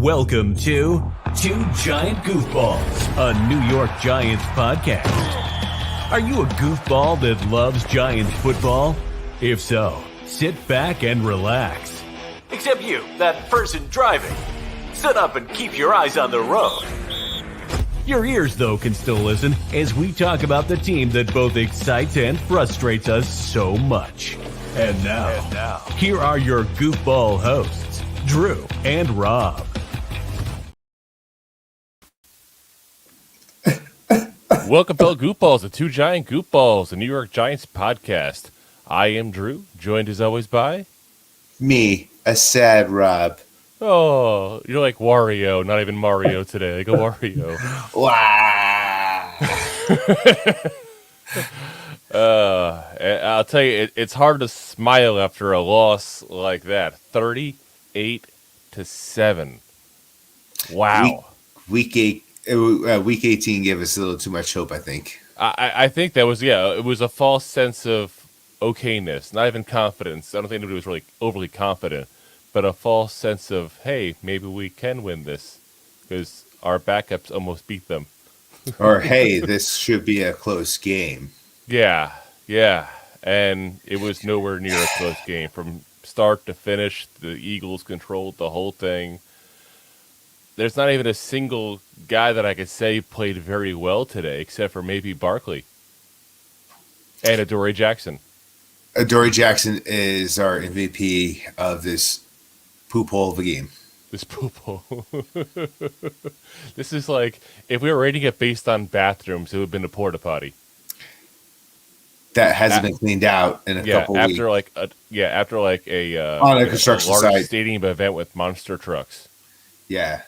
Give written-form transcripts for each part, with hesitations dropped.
Welcome to Two Giant Goofballs, a New York Giants podcast. Are you a goofball that loves Giants football? If so, sit back and relax. Except you, that person driving. Sit up and keep your eyes on the road. Your ears, though, can still listen as we talk about the team that both excites and frustrates us so much. And now, here are your goofball hosts, Drew and Rob. Welcome, fellow goofballs, to Two Giant Goofballs, the New York Giants podcast. I am Drew, joined as always by... Me, a sad Rob. Oh, you're like Wario, not even Mario today, like a Wario. Wow. I'll tell you, it's hard to smile after a loss like that. 38-7. Wow. Week 18 gave us a little too much hope, I think. I think that was, it was a false sense of okayness, not even confidence. I don't think anybody was really overly confident, but a false sense of, hey, maybe we can win this because our backups almost beat them. Or, hey, this should be a close game. Yeah. And it was nowhere near a close game. From start to finish, the Eagles controlled the whole thing. There's not even a single guy that I could say played very well today, except for maybe Barkley and Adoree Jackson. Adoree Jackson is our MVP of this poop hole of a game. This poop hole. This is like, if we were rating it based on bathrooms, it would have been a porta potty. That hasn't been cleaned out in a couple weeks. After a on a construction large site stadium event with monster trucks. Yeah.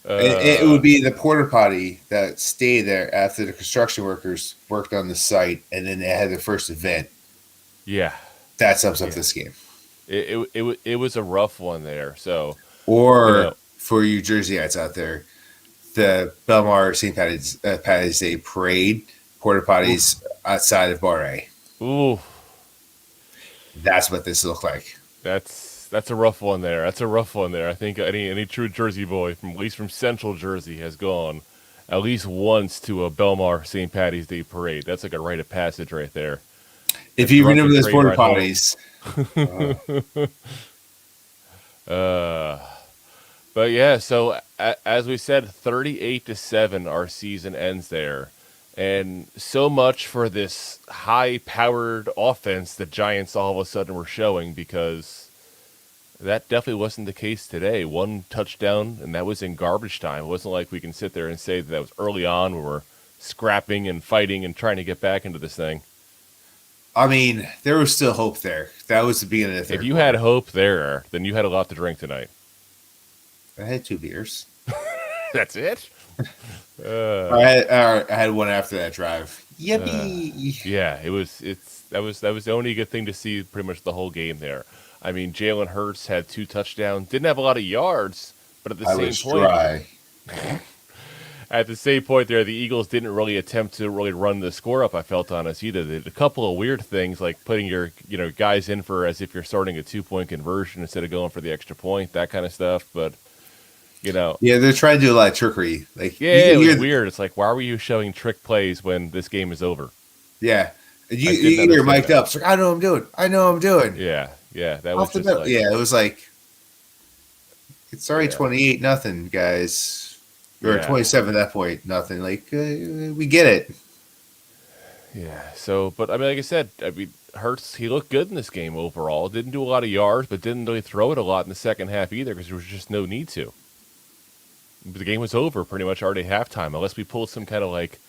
It would be the porta potty that stayed there after the construction workers worked on the site, and then they had their first event. Yeah, that sums up this game. It was a rough one there. So, for you Jerseyites out there, the Belmar St. Patty's Day parade porta potties outside of Bar A. Ooh, that's what this looked like. That's a rough one there. I think any true Jersey boy, at least from Central Jersey, has gone at least once to a Belmar St. Patty's Day parade. That's like a rite of passage right there. If you remember those porta potties. But yeah, so as we said, 38-7, our season ends there. And so much for this high-powered offense the Giants all of a sudden were showing, because that definitely wasn't the case today. One touchdown, and that was in garbage time. It wasn't like we can sit there and say that was early on when we're scrapping and fighting and trying to get back into this thing. I mean, there was still hope there. That was the beginning of the third If you had hope there, then you had a lot to drink tonight. I had 2 beers. That's it? I had one after that drive. Yippee! That was the only good thing to see pretty much the whole game there. I mean, Jalen Hurts had 2 touchdowns, didn't have a lot of yards, but at the same point there, the Eagles didn't really attempt to really run the score up, I felt, on us either. They did a couple of weird things, like putting your guys in for as if you're starting a 2-point conversion instead of going for the extra point, that kind of stuff. But yeah, they're trying to do a lot of trickery. It was weird. It's like, why were you showing trick plays when this game is over? Yeah, you're mic'd up. It's like, I know what I'm doing. Yeah, that was just like, it was like, it's already 28-0, guys. Or 27 at that point, nothing. Like, we get it. Yeah. So, but I mean, like I said, Hurts, he looked good in this game overall. Didn't do a lot of yards, but didn't really throw it a lot in the second half either, because there was just no need to. The game was over pretty much already at halftime, unless we pulled some kind of like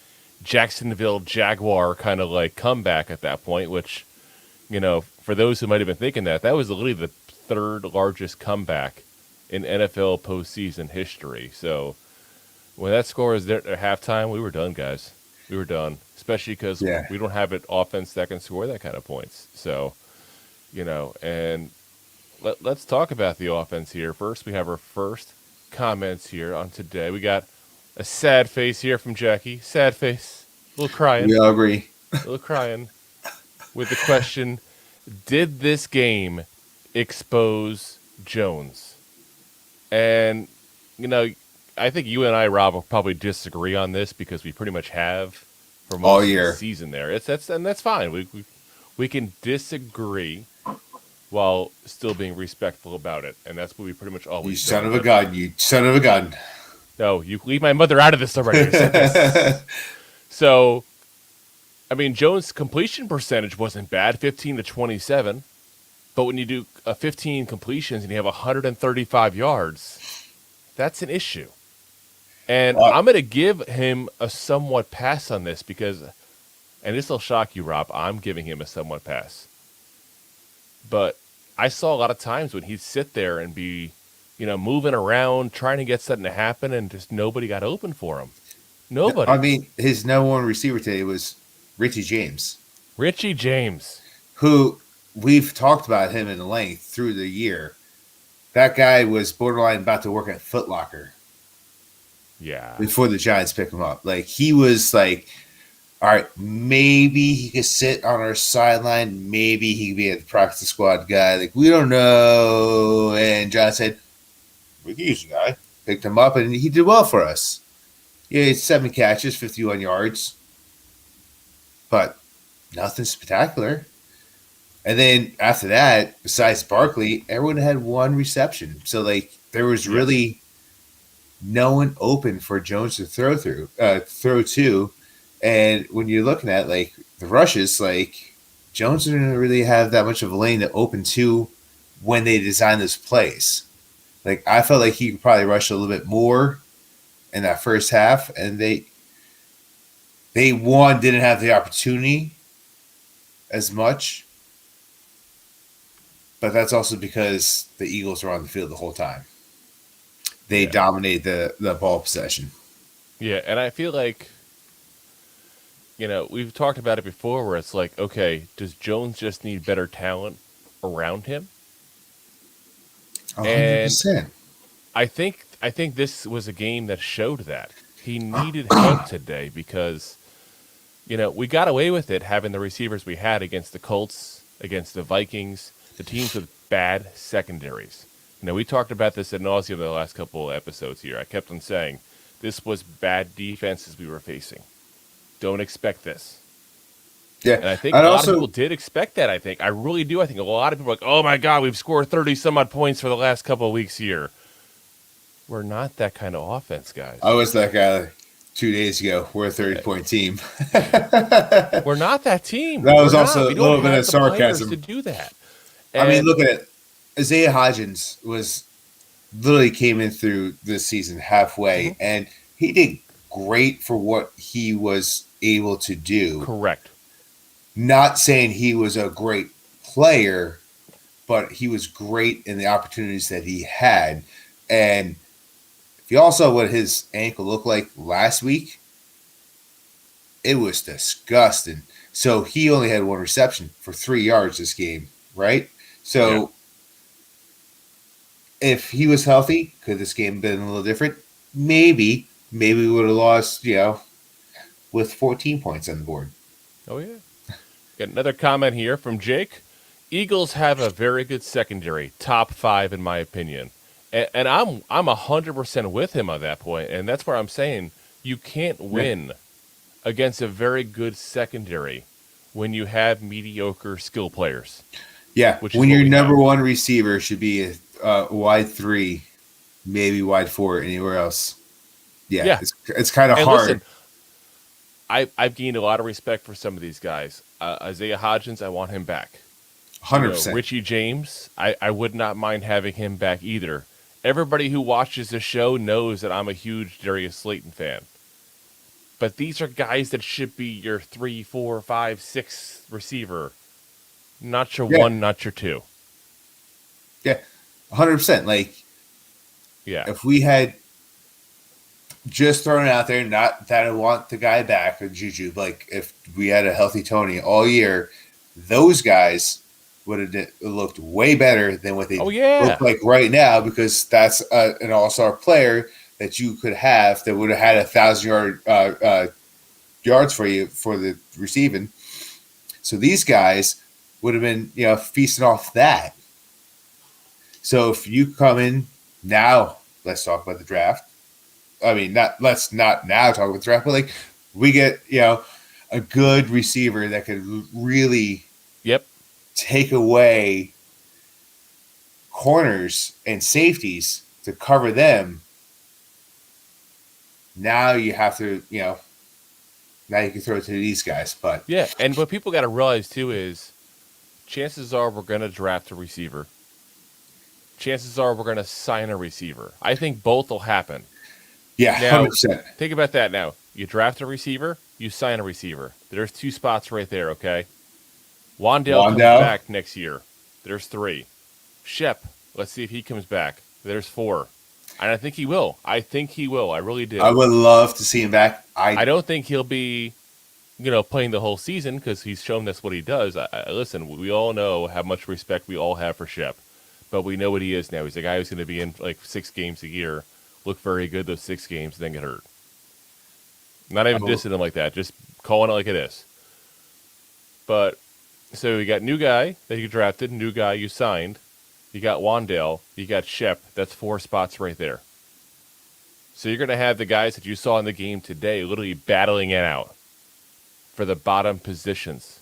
Jacksonville Jaguar kind of like comeback at that point, which, for those who might have been thinking that was literally the 3rd largest comeback in NFL postseason history. So when that score was there at halftime, we were done, guys. We were done, especially because we don't have an offense that can score that kind of points. So, and let's talk about the offense here. First, we have our first comments here on today. We got a sad face here from Jackie. Sad face. A little crying. We all agree. A little crying. With the question, did this game expose Jones? And, you know, I think you and I, Rob, will probably disagree on this because we pretty much have for all most of the year. season there. That's fine. We can disagree while still being respectful about it. And that's what we pretty much You always son done. of a But gun. You son of a gun. no, you leave my mother out of this already. I said this. So, I mean, Jones' completion percentage wasn't bad, 15 to 27. But when you do 15 completions and you have 135 yards, that's an issue. And Well, I'm going to give him a somewhat pass on this because, and this will shock you, Rob, I'm giving him a somewhat pass. But I saw a lot of times when he'd sit there and be, moving around, trying to get something to happen, and just nobody got open for him. Nobody. I mean, his number one receiver today was Richie James, Richie James. who we've talked about him in length through the year. That guy was borderline about to work at Foot Locker Yeah. before the Giants picked him up. Like, he was like, all right, maybe he could sit on our sideline. Maybe he could be a practice squad guy. Like, we don't know. And John said, we can use the guy. Picked him up, and he did well for us. Yeah, he had 7 catches, 51 yards. But nothing spectacular. And then after that, besides Barkley, everyone had 1 reception. So, like, there was really no one open for Jones to throw to. And when you're looking at, like, the rushes, like, Jones didn't really have that much of a lane to open to when they designed this plays. Like, I felt like he could probably rush a little bit more in that first half, and they didn't have the opportunity as much. But that's also because the Eagles were on the field the whole time. They dominated the ball possession. Yeah, and I feel like, we've talked about it before where it's like, okay, does Jones just need better talent around him? 100%. I think this was a game that showed that. He needed help today because, we got away with it having the receivers we had against the Colts, against the Vikings, the teams with bad secondaries. We talked about this ad nauseum the last couple of episodes here. I kept on saying this was bad defenses we were facing. Don't expect this. Yeah. And I think a lot of people did expect that, I think. I really do. I think a lot of people are like, oh, my God, we've scored 30-some-odd points for the last couple of weeks here. We're not that kind of offense, guys. I was that guy 2 days ago. We're a 30-point team. We're not that team. That was also a little bit of sarcasm. To do that. I mean, look at it. Isaiah Hodgins literally came in through this season halfway, and he did great for what he was able to do. Correct. Not saying he was a great player, but he was great in the opportunities that he had. And if you all saw what his ankle looked like last week, it was disgusting. So he only had 1 reception for 3 yards this game, right? So if he was healthy, could this game have been a little different? Maybe. Maybe we would have lost, with 14 points on the board. Oh, yeah. Got another comment here from Jake. Eagles have a very good secondary, top 5 in my opinion. And I'm 100% with him on that point, and that's where I'm saying you can't win against a very good secondary when you have mediocre skill players. Yeah, when your number 1 receiver should be a wide 3, maybe wide 4, anywhere else. Yeah. It's kind of hard. Listen, I've gained a lot of respect for some of these guys. Isaiah Hodgins, I want him back. 100%. Richie James, I would not mind having him back either. Everybody who watches the show knows that I'm a huge Darius Slayton fan. But these are guys that should be your 3, 4, 5, 6 receiver. Not your 1, not your 2. Yeah, 100%. Like, if we had just thrown it out there, not that I want the guy back or Juju, but like if we had a healthy Tony all year, those guys would have looked way better than what they look like right now, because that's an all-star player that you could have that would have had 1,000 yards for you for the receiving. So these guys would have been, feasting off that. So if you come in Now let's talk about the draft. I mean, let's not now talk about the draft, but like we get a good receiver that could really Yep. take away corners and safeties to cover them. Now you have to, now you can throw it to these guys. But Yeah, and what people got to realize too is, chances are we're going to draft a receiver. Chances are we're going to sign a receiver. I think both will happen. yeah, Now, 100%. think about that now. You draft a receiver, you sign a receiver. There's 2 spots right there, okay? Wandale comes back next year. There's 3. Shep, let's see if he comes back. There's 4. And I think he will. I really do. I would love to see him back. I don't think he'll be, playing the whole season because he's shown that's what he does. Listen, we all know how much respect we all have for Shep. But we know what he is now. He's a guy who's going to be in like 6 games a year, look very good those 6 games, and then get hurt. Not even dissing him like that, just calling it like it is. But, so you got new guy that you drafted, new guy you signed. You got Wandale, you got Shep. That's 4 spots right there. So you're going to have the guys that you saw in the game today literally battling it out for the bottom positions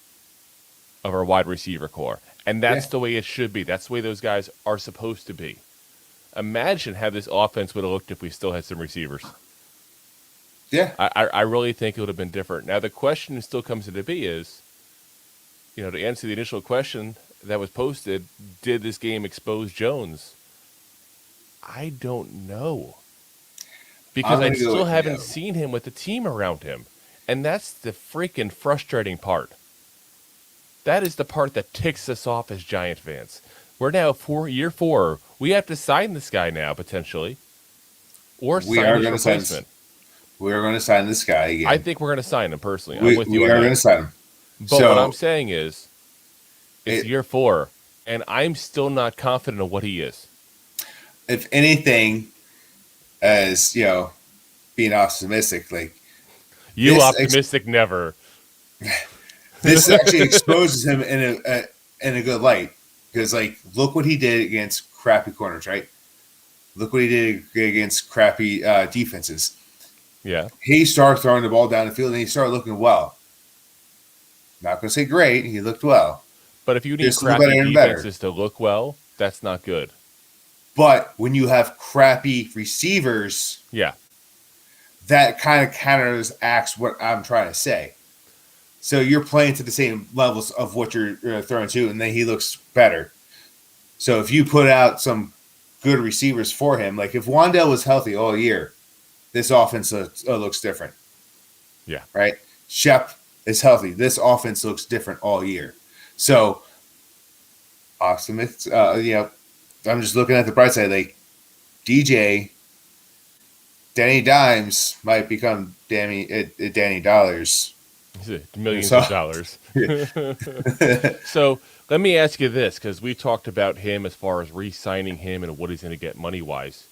of our wide receiver core. And that's the way it should be. That's the way those guys are supposed to be. Imagine how this offense would have looked if we still had some receivers. Yeah. I really think it would have been different. Now, the question still comes into be is, to answer the initial question that was posted, did this game expose Jones? I don't know. Because I still haven't seen him with the team around him. And that's the freaking frustrating part. That is the part that ticks us off as Giant fans. We're now year 4. We have to sign this guy now, potentially. Or sign his replacement. We are going to sign this guy again. I think we're going to sign him, personally. I'm with you on that. We are going to sign him. But what I'm saying is, it's year 4, and I'm still not confident of what he is. If anything, as, being optimistic, like... You optimistic never. This actually exposes him in a good light. Because, like, look what he did against crappy corners, right? Look what he did against crappy defenses. Yeah. He started throwing the ball down the field, and he started looking well. Not going to say great. He looked well. But if you need crappy defenses to look well, that's not good. But when you have crappy receivers, that kind of counteracts what I'm trying to say. So you're playing to the same levels of what you're throwing to, and then he looks better. So if you put out some good receivers for him, like if Wandale was healthy all year, this offense looks different. Yeah. Right? Shep is healthy. This offense looks different all year. So, awesome. It's, I'm just looking at the bright side. Like, Danny Dimes might become Danny Dollars. Millions of dollars. So, let me ask you this, because we talked about him as far as re-signing him and what he's going to get money-wise.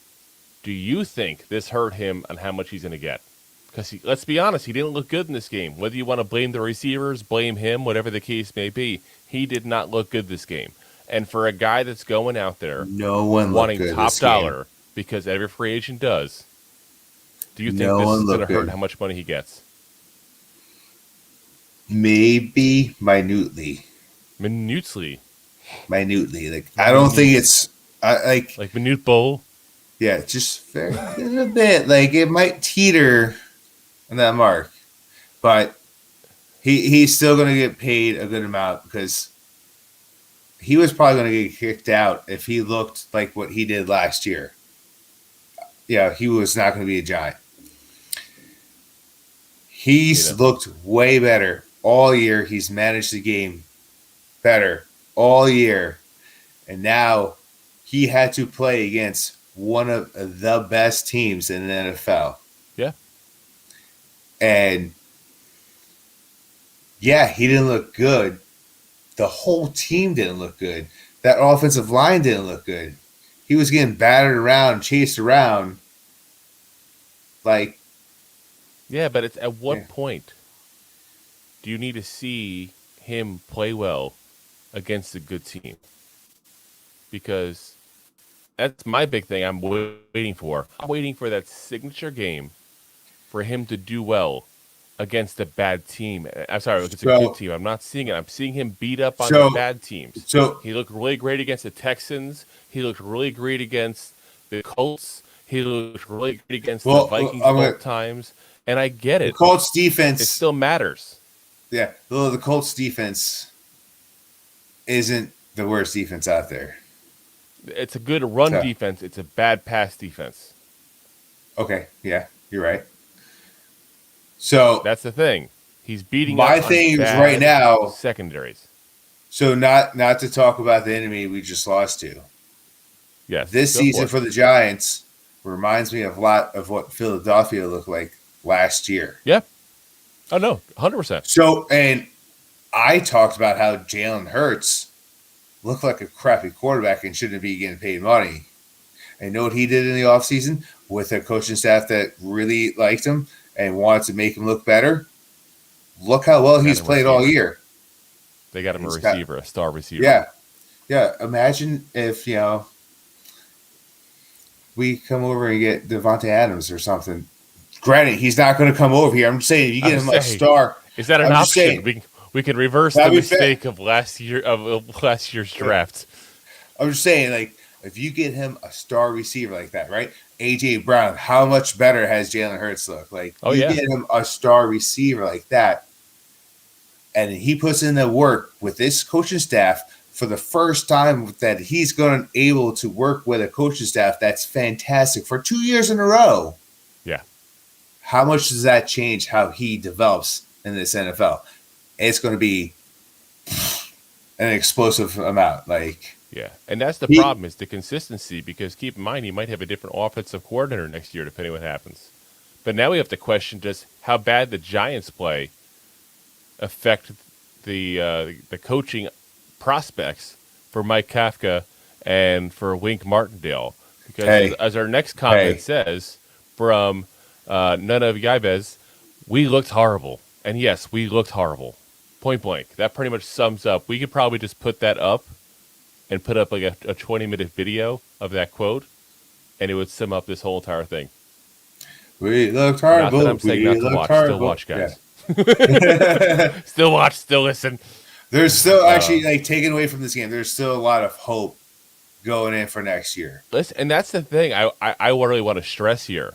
Do you think this hurt him on how much he's going to get? Because let's be honest, he didn't look good in this game. Whether you want to blame the receivers, blame him, whatever the case may be, he did not look good this game. And for a guy that's going out there wanting top dollar, because every free agent does, do you think this is going to hurt how much money he gets? Maybe minutely. Minutely. Like, I don't think it's... like minute bowl? Yeah, just very a bit. Like, it might teeter on that mark. But he's still going to get paid a good amount because he was probably going to get kicked out if he looked like what he did last year. Yeah, he was not going to be a Giant. He's looked way better all year. He's managed the game better all year. And now he had to play against one of the best teams in the NFL. Yeah. And yeah, he didn't look good. The whole team didn't look good. That offensive line didn't look good. He was getting battered around, chased around. Like, yeah, but it's at what point do you need to see him play well against a good team? Because That's my big thing I'm waiting for. I'm waiting for that signature game for him to do well against a bad team. I'm sorry, against a good So, team. I'm not seeing it. I'm seeing him beat up on the so, bad teams. so He looked really great against the Texans. He looked really great against the Colts. He looked really great against the well, Vikings I'm both gonna, times. And I get the it. Colts It defense. still matters. Yeah, the Colts defense isn't the worst defense out there. It's a good run So, defense. It's a bad pass defense. okay, yeah, you're right. So That's the thing. He's beating my up on thing is right bad now. secondaries. So not to talk about the enemy we just lost to. Yes. This Go for season it. for the Giants reminds me of a lot of what Philadelphia looked like last year. Yeah. Oh, no. 100%. So, and I talked about how Jalen Hurts looked like a crappy quarterback and shouldn't be getting paid money. And you know what he did in the offseason with a coaching staff that really liked him and wanted to make him look better? Look how well he's him played all receiver. year. They got him a He's got- receiver, a star receiver. Yeah. Yeah. Imagine if, we come over and get Devontae Adams or something. Granted, he's not going to come over here. I'm just saying, if you get him a star. Is that an I'm just option? saying. We can reverse the That'd be mistake of last year's draft. I'm just saying, like, if you get him a star receiver like that, right? AJ Brown, how much better has Jalen Hurts look? Like, Oh, you yeah. get him a star receiver like that, and he puts in the work with this coaching staff for the first time that he's going to able to work with a coaching staff that's fantastic for 2 years in a row. Yeah. How much does that change how he develops in this NFL? It's going to be an explosive amount. Like, Yeah. And that's the He- problem is the consistency because keep in mind he might have a different offensive coordinator next year depending what happens. But now we have to question just how bad the Giants play affect the coaching prospects for Mike Kafka and for Wink Martindale. Because Hey. as our next comment Hey. says from None of Yabez, we looked horrible. And yes, we looked horrible. Point blank. That pretty much sums up. We could probably just put that up and put up like a 20-minute video of that quote, and it would sum up this whole entire thing. we looked horrible. Not that I'm saying we not to looked watch. horrible. Still watch, guys. Yeah. Still watch. Still listen. There's still actually, like, taken away from this game, there's still a lot of hope going in for next year. Listen, and that's the thing I really want to stress here.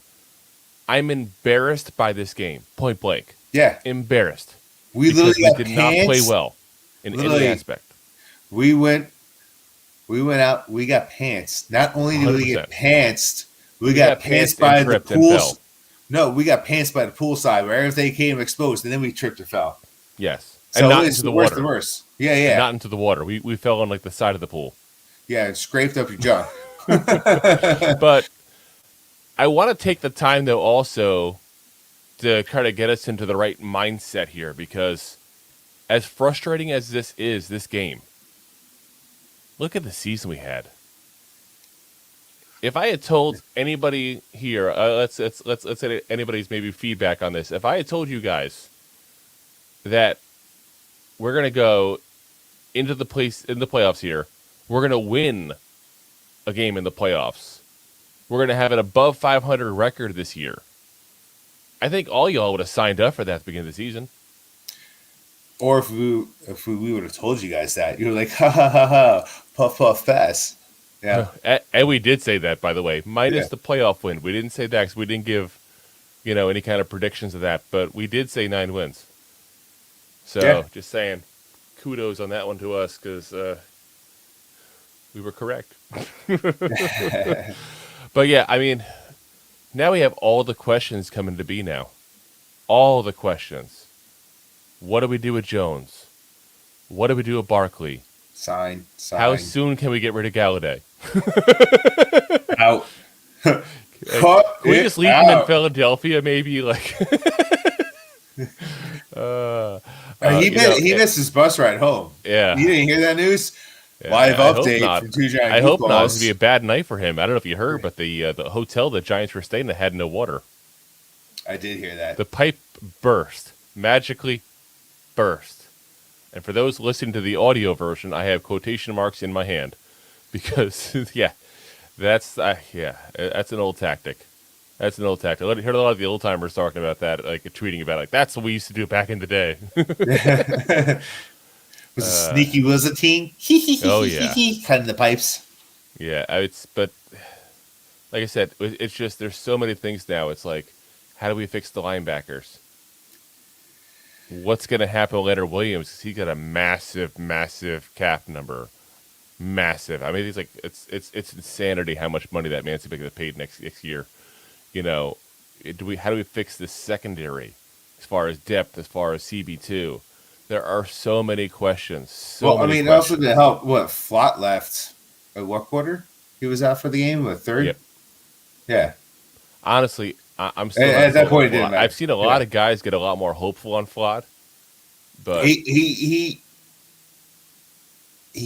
I'm embarrassed by this game. Point blank. Yeah. Embarrassed. We Because literally got we did not play pants. well in any Literally. aspect. We went out, we got pants. Not only did we get 100%. pantsed, we We got got pants pantsed by and the tripped and pool. fell. No, we got pants by the poolside where everything came exposed, and then we tripped or fell. Yes. So And not it's into the worse water. than worse. Yeah, yeah. Not into the water. We fell on like the side of the pool. Yeah, and scraped up your junk. But I want to take the time, though, also to try to get us into the right mindset here because as frustrating as this game, look at the season we had. If I had told anybody here, let's say anybody's maybe feedback on this. If I had told you guys that we're gonna go into the playoffs here, we're gonna win a game in the playoffs, we're gonna have an above 500 record this year, I think all y'all would have signed up for that at the beginning of the season. Or if we would have told you guys that, you were like, ha ha ha ha, puff puff fast. Yeah. And we did say that, by the way, minus Yeah. the playoff win. We didn't say that because we didn't give, any kind of predictions of that, but we did say 9 wins. So Yeah. just saying, kudos on that one to us because we were correct. But yeah, I mean, now we have all the questions coming to be now. All the questions. What do we do with Jones? What do we do with Barkley? Sign. How soon can we get rid of Galladay? Out. Can we just leave him in Philadelphia, maybe? Like, He missed his bus ride home. Yeah. You didn't hear that news? Yeah, Live I hope update not. from Two Giant I hope not. It's Goofballs. gonna be a bad night for him. I don't know if you heard, but the hotel the Giants were staying at had no water. I did hear that. The pipe burst, magically burst. And for those listening to the audio version, I have quotation marks in my hand because, yeah, That's that's an old tactic. That's an old tactic. I heard a lot of the old timers talking about that, like tweeting about it, like that's what we used to do back in the day. Was a sneaky was a team. Hee hee hee Oh hee hee yeah, hee. Cutting the pipes. yeah. But like I said, it's just there's so many things now. It's like, how do we fix the linebackers? What's going to happen with Leonard Williams? 'Cause he got a massive, massive cap number, massive. I mean, he's like it's insanity how much money that man's going to get paid next year. You know, how do we fix this secondary as far as depth, as far as CB2? There are so many questions. Well, I mean, also to help, what Flott left at what quarter? He was out for the game, what third? Yep. Yeah. Honestly, I'm still At that point, it didn't matter. I've seen a lot of guys get a lot more hopeful on Flott, but he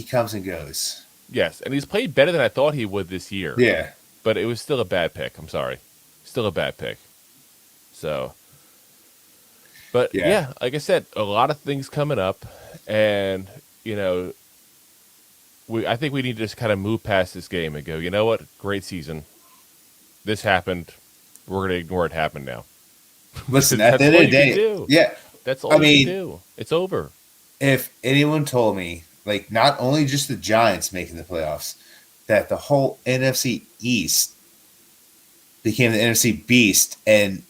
comes and goes. yes, and he's played better than I thought he would this year. Yeah. But it was still a bad pick. I'm sorry, still a bad pick. So, but yeah, like I said, a lot of things coming up, and you know, I think we need to just kind of move past this game and go, you know what? Great season. This happened. We're gonna ignore it happen now. Listen, at the end of the day, yeah, that's all you can do. It's over. If anyone told me, like, not only just the Giants making the playoffs, that the whole NFC East became the NFC Beast, and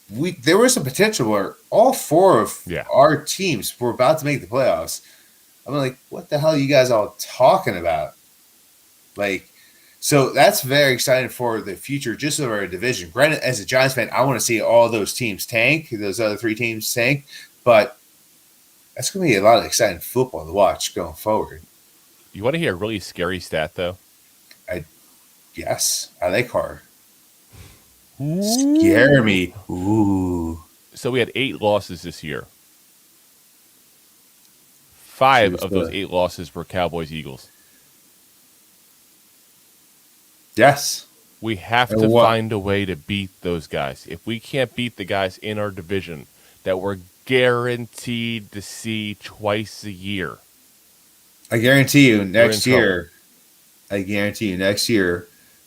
there was a potential where all four of our teams were about to make the playoffs. I'm like, what the hell are you guys all talking about? Like, so that's very exciting for the future, just of our division. Granted, as a Giants fan, I want to see all those teams tank, those other three teams tank, but that's going to be a lot of exciting football to watch going forward. You want to hear a really scary stat, though? Yes, I like horror. Scare me. Ooh. So we had 8 losses this year. 5 of those 8 losses were Cowboys-Eagles. Yes. We have to find a way to beat those guys. If we can't beat the guys in our division that we're guaranteed to see twice a year, I guarantee you next year,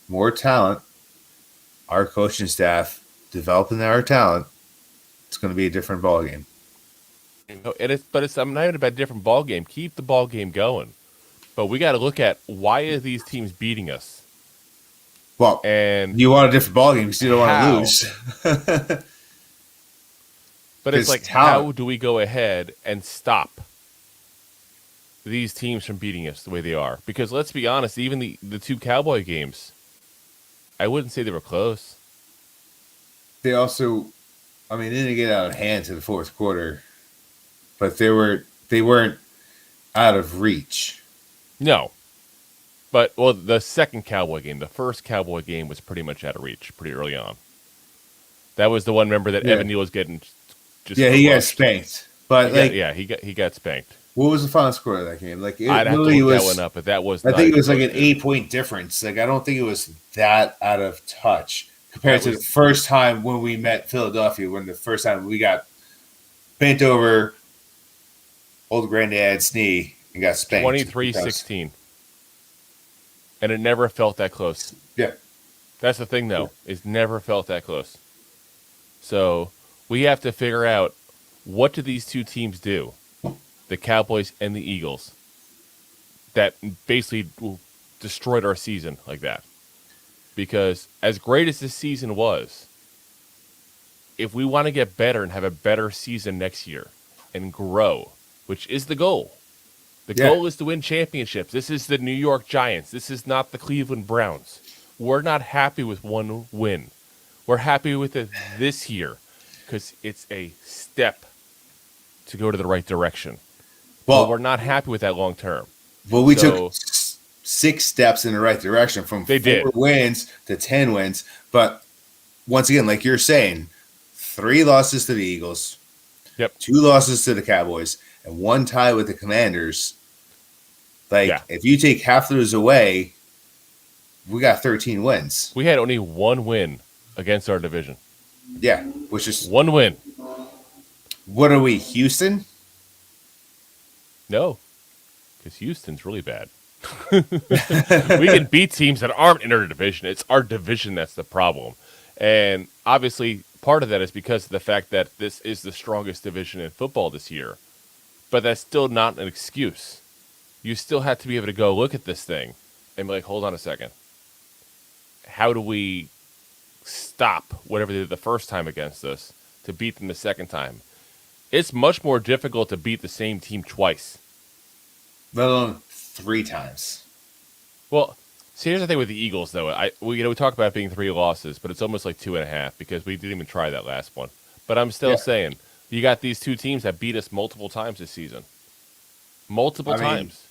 more talent, our coaching staff developing our talent, it's going to be a different ball game. I'm not even about a different ball game. Keep the ball game going. But we got to look at, why are these teams beating us? Well, and you want a different ball game because you don't want to lose. But it's like, how do we go ahead and stop these teams from beating us the way they are? Because let's be honest, even the 2 Cowboy games, I wouldn't say they were close. They also, I mean, they didn't get out of hand to the fourth quarter, but they weren't out of reach. No. But, well, the second Cowboy game, the first Cowboy game was pretty much out of reach pretty early on. That was the one, remember, that Evan Neal was getting just he got spanked. But he got spanked. What was the final score of that game? Like, I'd have to look that one up, but that was. I think it was like an 8-point difference. Like, I don't think it was that out of touch compared to the first time when we met Philadelphia. When the first time we got bent over old granddad's knee and got spanked. 23-16. And it never felt that close. Yeah. That's the thing, though. It's never felt that close. So we have to figure out, what do these two teams do, the Cowboys and the Eagles, that basically destroyed our season like that. Because as great as this season was, if we want to get better and have a better season next year and grow, which is the goal, the goal is to win championships. This is the New York Giants. This is not the Cleveland Browns. We're not happy with one win. We're happy with it this year because it's a step to go to the right direction. Well, but we're not happy with that long term. Well, we took 6 steps in the right direction from 4 wins to 10 wins. But once again, like you're saying, 3 losses to the Eagles, 2 losses to the Cowboys, and 1 tie with the Commanders. Like, if you take half those away, we got 13 wins. We had only 1 win against our division. Yeah, which is 1 win. What are we, Houston? No, because Houston's really bad. We can beat teams that aren't in our division. It's our division that's the problem. And obviously, part of that is because of the fact that this is the strongest division in football this year. But that's still not an excuse. You still have to be able to go look at this thing and be like, hold on a second. How do we stop whatever they did the first time against us to beat them the second time? It's much more difficult to beat the same team twice. Let alone 3 times. Well, see, here's the thing with the Eagles, though. We talk about it being 3 losses, but it's almost like 2.5 because we didn't even try that last one. But I'm still saying, you got these 2 teams that beat us multiple times this season. Multiple times.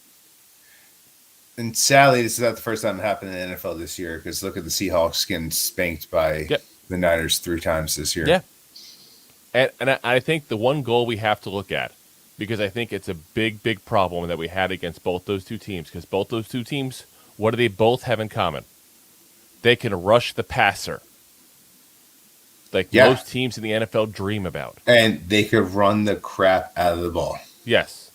And sadly, this is not the first time it happened in the NFL this year because look at the Seahawks getting spanked by the Niners 3 times this year. Yeah. And I think the one goal we have to look at, because I think it's a big, big problem that we had against both those 2 teams, because both those 2 teams, what do they both have in common? They can rush the passer. Like most teams in the NFL dream about. And they could run the crap out of the ball. Yes.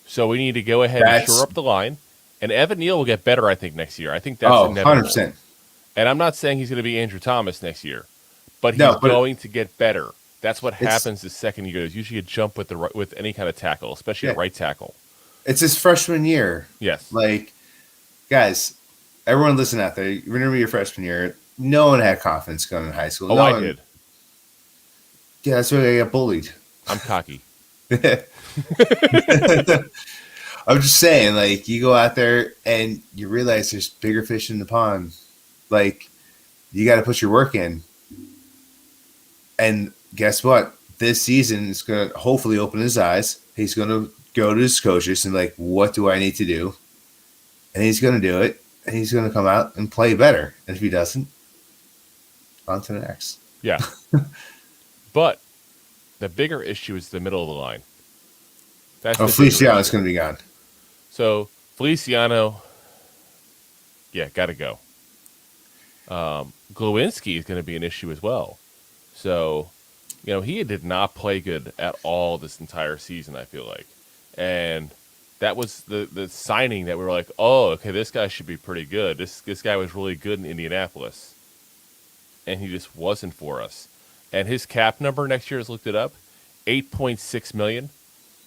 So we need to go ahead and shore up the line. And Evan Neal will get better, I think, next year. I think that's inevitable. 100%. And I'm not saying he's going to be Andrew Thomas next year, but he's going to get better. That's what happens the second year. There's usually a jump with any kind of tackle, especially a right tackle. It's his freshman year. Yes. Like, guys, everyone listen out there. Remember your freshman year. No one had confidence going in high school. Oh, I did. Yeah, that's why I got bullied. I'm cocky. I'm just saying, like, you go out there and you realize there's bigger fish in the pond. Like, you got to put your work in. And guess what? This season is going to hopefully open his eyes. He's going to go to his coaches and, like, what do I need to do? And he's going to do it. And he's going to come out and play better. And if he doesn't, on to the next. Yeah. But the bigger issue is the middle of the line. Feliciano's going to be gone. So, Feliciano, got to go. Glowinski is going to be an issue as well. So, he did not play good at all this entire season, I feel like. And that was the signing that we were like, oh, okay, this guy should be pretty good. This guy was really good in Indianapolis. And he just wasn't for us. And his cap number next year, has looked it up, $8.6 million.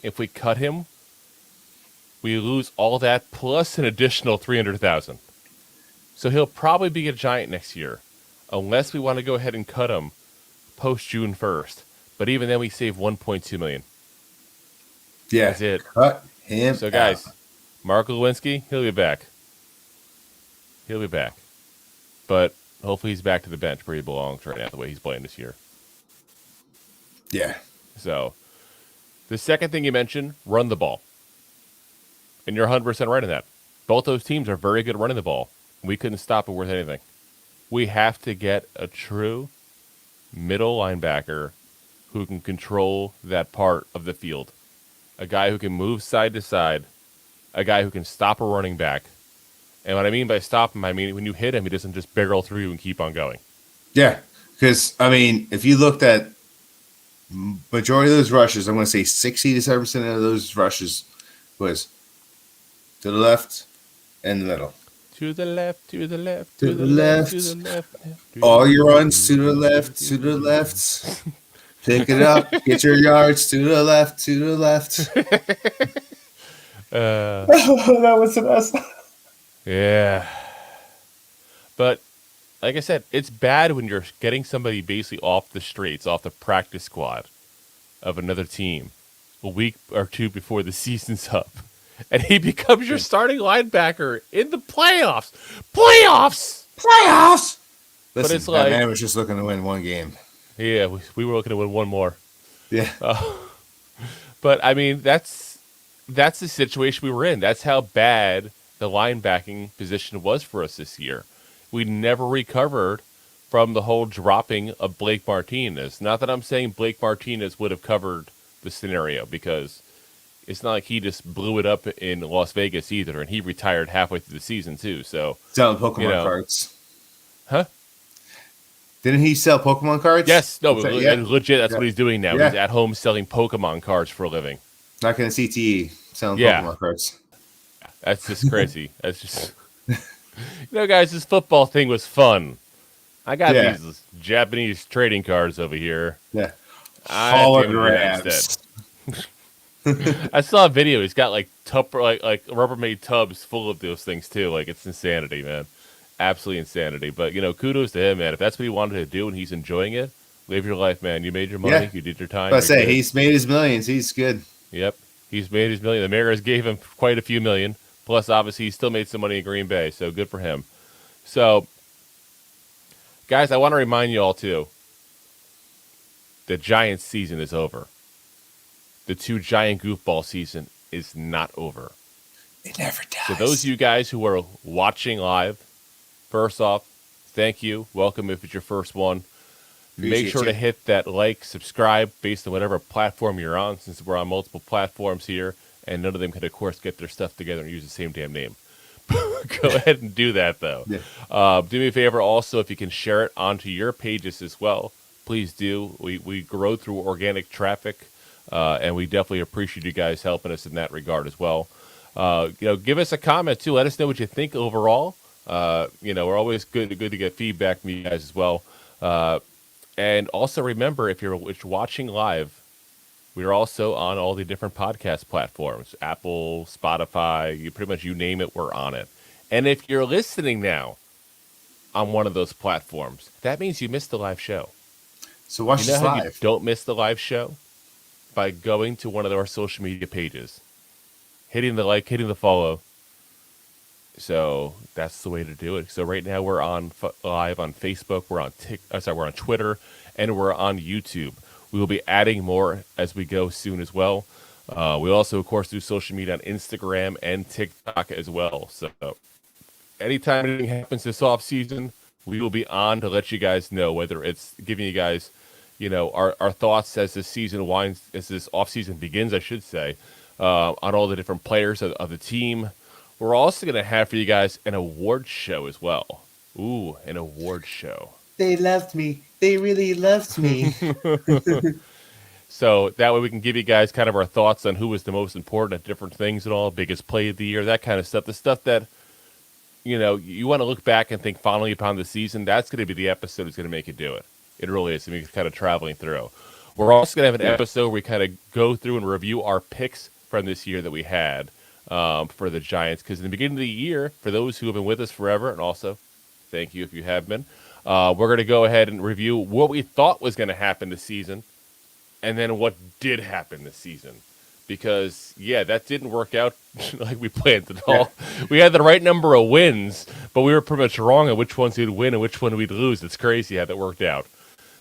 If we cut him, we lose all that plus an additional $300,000. So he'll probably be a Giant next year, unless we want to go ahead and cut him post June 1st. But even then, we save $1.2 million. Yeah, that's it. Cut him. So guys, Mark Lewinsky, he'll be back. But hopefully he's back to the bench where he belongs right now, the way he's playing this year. Yeah. So the second thing you mentioned, run the ball. And you're 100% right in that. Both those teams are very good at running the ball. We couldn't stop it worth anything. We have to get a true middle linebacker who can control that part of the field. A guy who can move side to side. A guy who can stop a running back. And what I mean by stop him, I mean when you hit him, he doesn't just barrel through you and keep on going. Yeah, because, if you looked at majority of those rushes, I'm going to say 60 to 70% of those rushes was to the left and the middle. To the left, to the left, to the left, to the left. All your runs to the left, to the left. Pick it up, get your yards to the left, to the left. That was the best. Yeah. But, like I said, it's bad when you're getting somebody basically off the streets, off the practice squad of another team a week or two before the season's up. And he becomes your starting linebacker in the playoffs. Playoffs! Listen, but it's that man was just looking to win one game. Yeah, we were looking to win one more. Yeah. But, that's the situation we were in. That's how bad the linebacking position was for us this year. We never recovered from the whole dropping of Blake Martinez. Not that I'm saying Blake Martinez would have covered the scenario, because it's not like he just blew it up in Las Vegas either, and he retired halfway through the season too. So selling Pokemon cards. Huh? Didn't he sell Pokemon cards? Yes. No, and legit, that's what he's doing now. Yeah. He's at home selling Pokemon cards for a living. Not going to CTE, selling Pokemon cards. That's just crazy. That's just, guys, this football thing was fun. I got Yeah. these Japanese trading cards over here. Yeah. I think I'm gonna do that instead. Holograms. I saw a video. He's got like Rubbermaid tubs full of those things too. Like, it's insanity, man. Absolutely insanity. But kudos to him, man. If that's what he wanted to do and he's enjoying it, live your life, man. You made your money. Yeah. You did your time. I you're say good. he's made his millions. He's good. Yep. He's made his million. The Mariners gave him quite a few million. Plus, obviously, he still made some money in Green Bay. So good for him. So, guys, I want to remind you all too. The Giants season is over. The 2 Giant Goofball season is not over. It never dies. So those of you guys who are watching live, first off, thank you. Welcome if it's your first one. Make sure to hit that like, subscribe based on whatever platform you're on, since we're on multiple platforms here, and none of them can, of course, get their stuff together and use the same damn name. Go ahead and do that, though. Yeah. Do me a favor also, if you can share it onto your pages as well, please do. We grow through organic traffic, and we definitely appreciate you guys helping us in that regard as well. Give us a comment, too. Let us know what you think overall. We're always good to get feedback from you guys as well. And also remember, if you're watching live, we're also on all the different podcast platforms. Apple, Spotify, you name it, we're on it. And if you're listening now on one of those platforms, that means you missed the live show. So watch this how live. You don't miss the live show? By going to one of our social media pages, hitting the like, hitting the follow. So that's the way to do it. So right now we're on live on Facebook, we're on Twitter, and we're on YouTube. We will be adding more as we go soon as well. We also, of course, do social media on Instagram and TikTok as well. So anytime anything happens this off season, we will be on to let you guys know, whether it's giving you guys, our thoughts as this season winds, as this off season begins, I should say, on all the different players of the team. We're also going to have for you guys an award show as well. Ooh, an award show. They loved me. They really loved me. So that way we can give you guys kind of our thoughts on who was the most important at different things and all, biggest play of the year, that kind of stuff. The stuff that, you want to look back and think fondly upon the season. That's going to be the episode that's going to make you do it. It really is. I mean, it's kind of traveling through. We're also going to have an episode where we kind of go through and review our picks from this year that we had. For the Giants, because in the beginning of the year, for those who have been with us forever, and also thank you if you have been, we're going to go ahead and review what we thought was going to happen this season, and then what did happen this season. Because, that didn't work out like we planned at all. We had the right number of wins, but we were pretty much wrong on which ones we'd win and which one we'd lose. It's crazy how that worked out.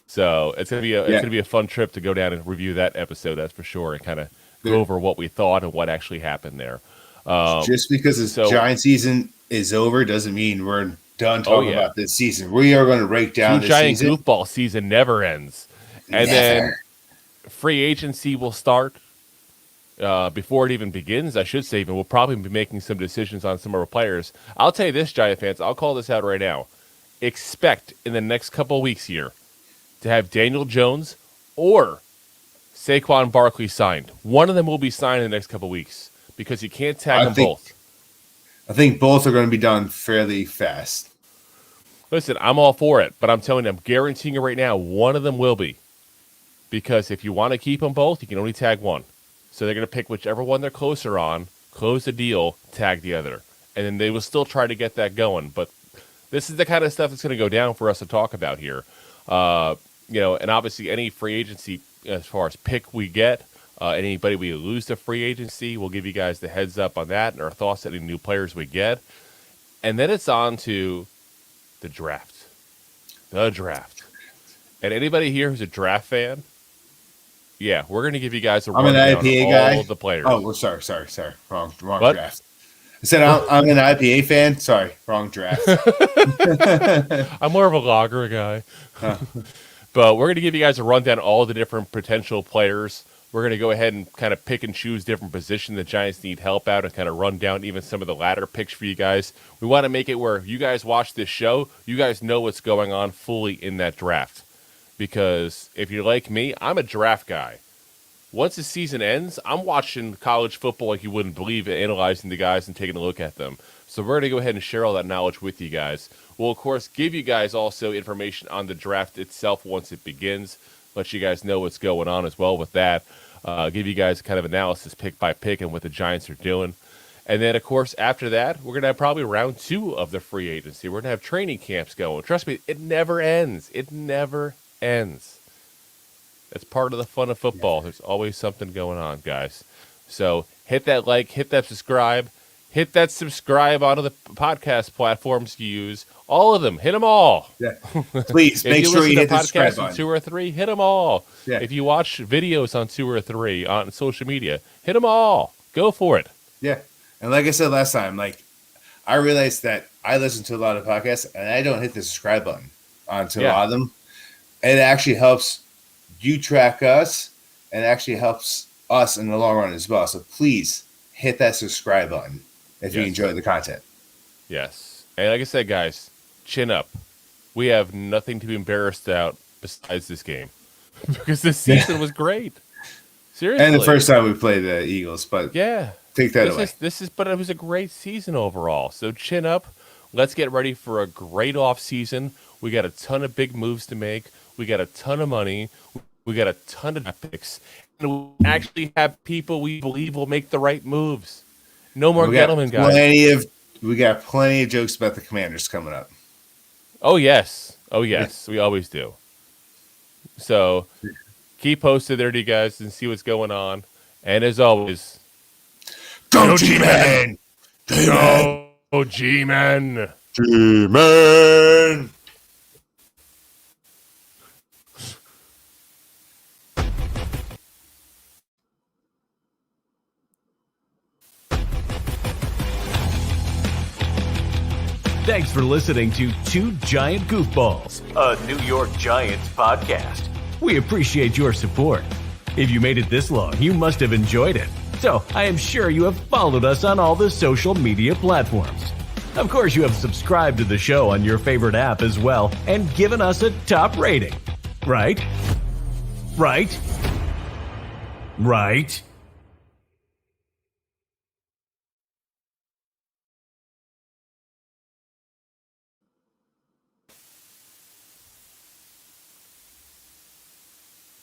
So it's going to be a fun trip to go down and review that episode, that's for sure, and kind of go over what we thought and what actually happened there. Just because the Giant season is over doesn't mean we're done talking about this season. We are going to break down this Giant season. Goofball season never ends. And then free agency will start before it even begins, I should say. Even we'll probably be making some decisions on some of our players. I'll tell you this, Giant fans, I'll call this out right now. Expect in the next couple of weeks here to have Daniel Jones or Saquon Barkley signed. One of them will be signed in the next couple of weeks. Because you can't tag them both. I think both are going to be done fairly fast. Listen, I'm all for it, but I'm telling you, I'm guaranteeing you right now, one of them will be. Because if you want to keep them both, you can only tag one. So they're going to pick whichever one they're closer on, close the deal, tag the other. And then they will still try to get that going. But this is the kind of stuff that's going to go down for us to talk about here. And obviously any free agency, as far as pick we get, anybody we lose to free agency, we'll give you guys the heads up on that and our thoughts on any new players we get. And then it's on to the draft. The draft. And anybody here who's a draft fan, we're going to give you guys a rundown I'm an IPA guy. All of the players. Oh, well, sorry. Wrong draft. I said I'm an IPA fan. Sorry, wrong draft. I'm more of a lager guy. But we're going to give you guys a rundown of all the different potential players. We're going to go ahead and kind of pick and choose different positions the Giants need help out and kind of run down even some of the latter picks for you guys. We want to make it where you guys watch this show, you guys know what's going on fully in that draft. Because if you're like me, I'm a draft guy. once the season ends, I'm watching college football like you wouldn't believe it, analyzing the guys and taking a look at them. So we're going to go ahead and share all that knowledge with you guys. We'll, of course, give you guys also information on the draft itself once it begins. Let you guys know what's going on as well with that. Give you guys kind of analysis pick by pick and what the Giants are doing. And then, of course, after that, we're going to have probably round 2 of the free agency. We're going to have training camps going. Trust me, it never ends. It never ends. That's part of the fun of football. There's always something going on, guys. So hit that like, hit that subscribe. Hit that subscribe onto the podcast platforms you use. All of them. Hit them all. Yeah. Please make sure you hit the subscribe button. On 2 or 3, hit them all. Yeah. If you watch videos on 2 or 3 on social media, hit them all. Go for it. Yeah. And like I said last time, like I realized that I listen to a lot of podcasts and I don't hit the subscribe button onto a lot of them. And it actually helps you track us and actually helps us in the long run as well. So please hit that subscribe button if you enjoy the content. Yes. And like I said, guys, chin up. We have nothing to be embarrassed about besides this game. Because this season was great. Seriously. And the first time we played the Eagles, but take that away. But it was a great season overall. So chin up. Let's get ready for a great off season. We got a ton of big moves to make. We got a ton of money. We got a ton of picks. And we actually have people we believe will make the right moves. No more Gettleman guys. We got plenty of jokes about the Commanders coming up. Oh, yes. We always do. So keep posted there to you guys and see what's going on. And as always, go G-Man! Go G-Man! G-Man! Thanks for listening to Two Giant Goofballs, a New York Giants podcast. We appreciate your support. If you made it this long, you must have enjoyed it. So I am sure you have followed us on all the social media platforms. Of course, you have subscribed to the show on your favorite app as well and given us a top rating. Right? Right? Right?